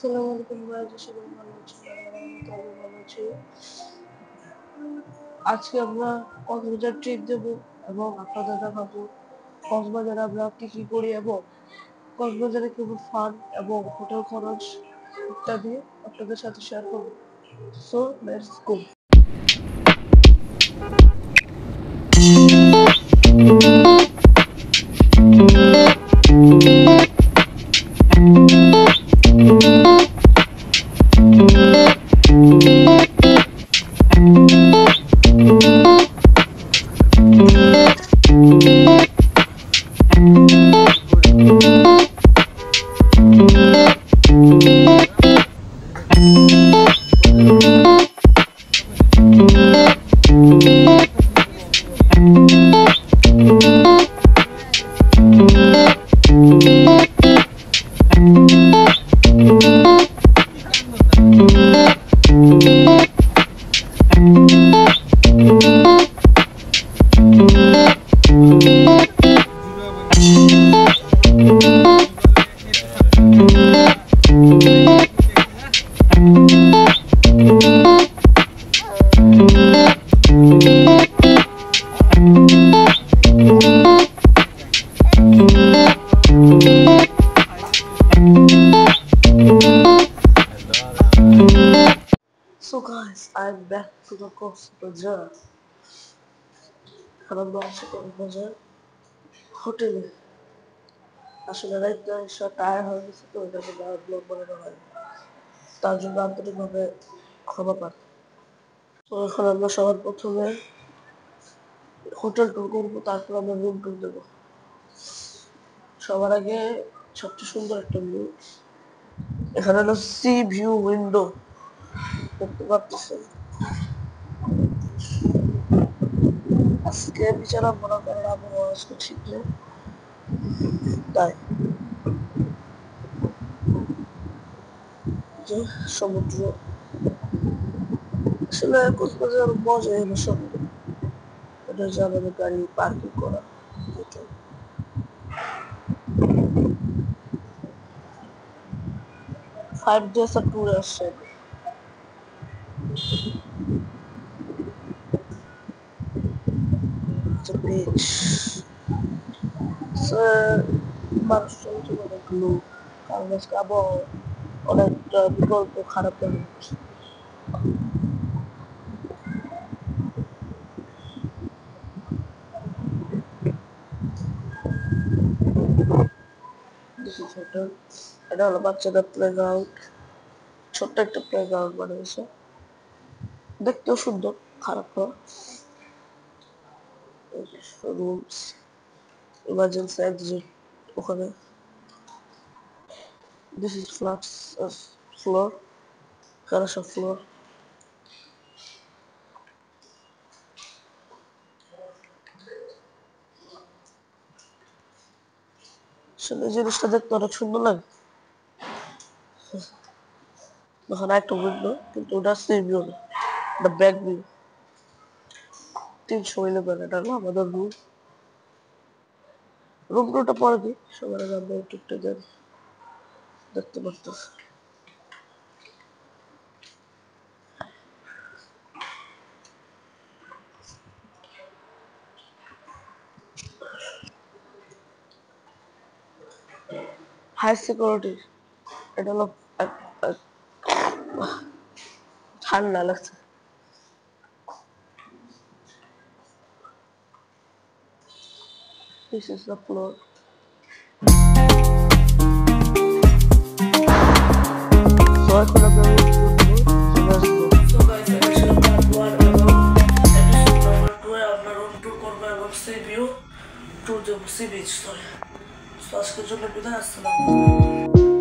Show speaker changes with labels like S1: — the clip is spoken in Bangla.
S1: আসসালামু আলাইকুম গাইস, আশা করি ভালো আছেন। আমি ভালো আছি। আজকে আমরা কক্সবাজার ট্রিপ দেব এবং আপনাদের দেখাবো কক্সবাজারে আমরা কি করি এবং কক্সবাজারে কেমন ফান এবং হোটেল খরচ ইত্যাদি আপনাদের সাথে শেয়ার করব। So let's go. So guys, I'm back to the Kocbajar. এখন আমরা আছি কক্সবাজার হোটেলে। আসলে রাইতে এসে টায়ার হয়ে গেছে, তো ওইটা জন্য আর ব্লগ বানানো হয়, তার জন্য আন্তরিকভাবে ক্ষমা পান। তো এখন আমরা সবার প্রথমে হোটেল ট্যুর করবো, তারপর আমরা রুম ট্যুর দেবো। সবার আগে সবচেয়ে সুন্দর একটা ভিউ, এখানে হলো সি ভিউ উইন্ডো, দেখতে পাচ্ছেন। আজকে বিচারা মনে করেন আবহাওয়া আজকে ঠিক নেই, তাই যে সমুদ্র আসলে কক্সবাজার মজা হলো সমুদ্র, এটা যে আমাদের গাড়ি পার্কিং করা, 5 days ট্যুরে আসছে। বিচ মানুষজন অনেক লোক, কারণ আজকে আবহাওয়া অনেকটা বিকল্প খারাপ লাগে। এটা হলো বাচ্চাদের প্লে গ্রাউন্ড, ছোট্ট একটা প্লে গ্রাউন্ড বানিয়েছে, দেখতেও সুন্দর, খারাপ না। রুমস, ইমার্জেন্সি এক্সিট ওখানে। দিস ইজ ফ্ল্যাটস ফ্লোর, এখানে সব ফ্লোর। আসলে জিনিসটা দেখতে অনেক সুন্দর লাগে। ওখানে একটা উইন্ডো, কিন্তু ওটা সি ভিউ না, ওটা ব্যাক ভিউ। 311, এটা হলো আমাদের রুম। রুম টুটা পরে দিই, সবার আগে আমরা টুকটা যাই, দেখতে পারতেছি। হাই সিকিউরিটি, এটা হলো ঠান্ডা লাগছে। This is the floor. So এখন আমরা আজকের জন্য বিদায়, আসসালামু আলাইকুম।